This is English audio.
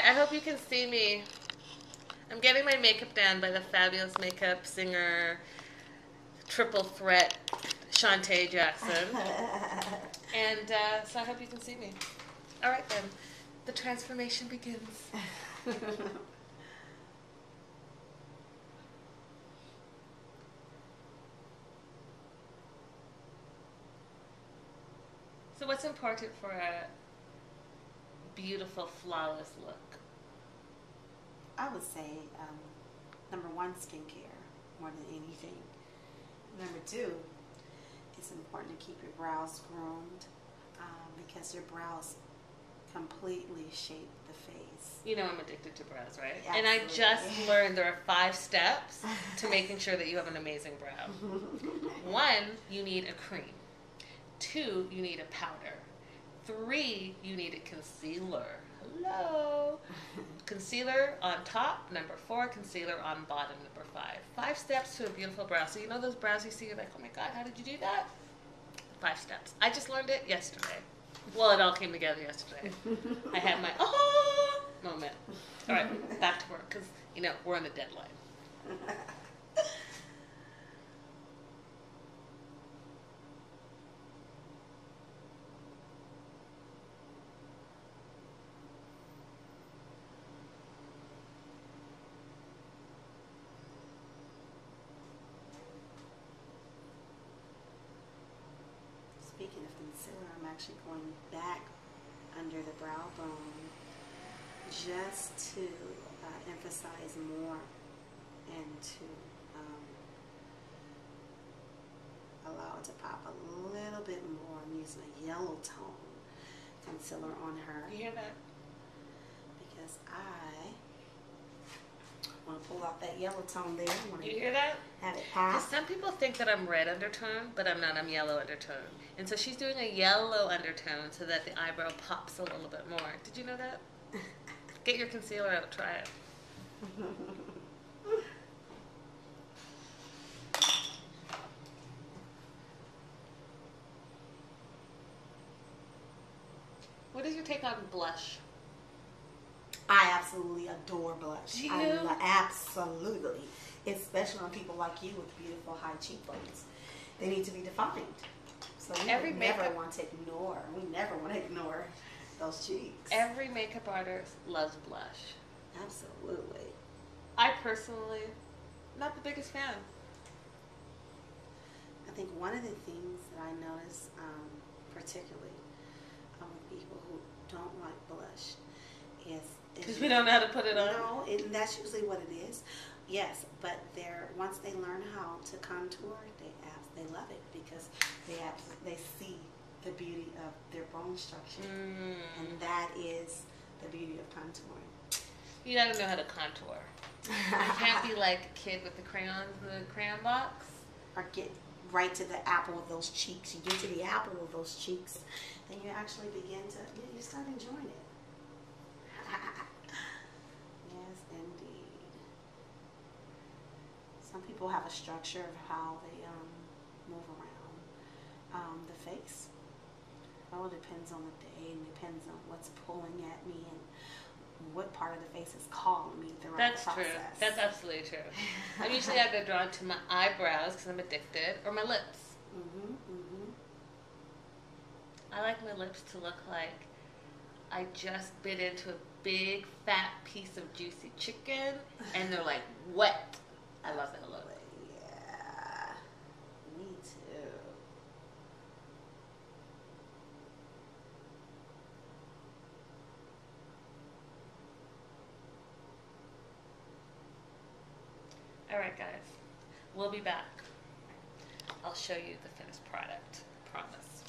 Alright, I hope you can see me. I'm getting my makeup done by the fabulous makeup singer, triple threat, Shawntae Jackson. And so I hope you can see me. Alright then, the transformation begins. So what's important for a beautiful, flawless look? I would say, number one, skincare, more than anything. Number two, it's important to keep your brows groomed because your brows completely shape the face. You know I'm addicted to brows, right? Absolutely. And I just learned there are 5 steps to making sure that you have an amazing brow. 1, you need a cream. 2, you need a powder. 3, you need a concealer. Hello. Concealer on top. Number 4, concealer on bottom. Number 5. 5 steps to a beautiful brow. So you know those brows you see, you're like, oh my God, how did you do that? 5 steps. I just learned it yesterday. Well, it all came together yesterday. I had my oh moment. All right, back to work because you know we're on a deadline. Speaking of concealer, I'm actually going back under the brow bone just to emphasize more and to allow it to pop a little bit more. I'm using a yellow tone concealer on her. You hear that? Because I want to pull out that yellow tone there. You hear that? Have it pop. Some people think that I'm red undertone, but I'm not. I'm yellow undertone. And so she's doing a yellow undertone so that the eyebrow pops a little bit more. Did you know that? Get your concealer out. Try it. What is your take on blush? I absolutely adore blush. Do you? Absolutely. Especially on people like you with beautiful high cheekbones. They need to be defined. So we never want to ignore. We never want to ignore those cheeks. Every makeup artist loves blush. Absolutely. I personally, not the biggest fan. I think one of the things that I notice, particularly with people who don't like blush, is because we don't know how to put it on. No, and that's usually what it is. Yes, but once they learn how to contour, they love it because they see the beauty of their bone structure, and that is the beauty of contouring. You gotta know how to contour. You can't be like a kid with the crayons in the crayon box. Or get right to the apple of those cheeks. You get to the apple of those cheeks, and you actually begin to, you start enjoying it. Yes, indeed. Some people have a structure of how they move around the face. It all depends on the day and depends on what's pulling at me and what part of the face is calling me throughout the process. True. That's absolutely true. I'm usually either drawn to my eyebrows because I'm addicted, or my lips. I like my lips to look like I just bit into a big fat piece of juicy chicken and they're like wet. I love that look. Yeah, me too. Alright guys, we'll be back. I'll show you the finished product. Promise.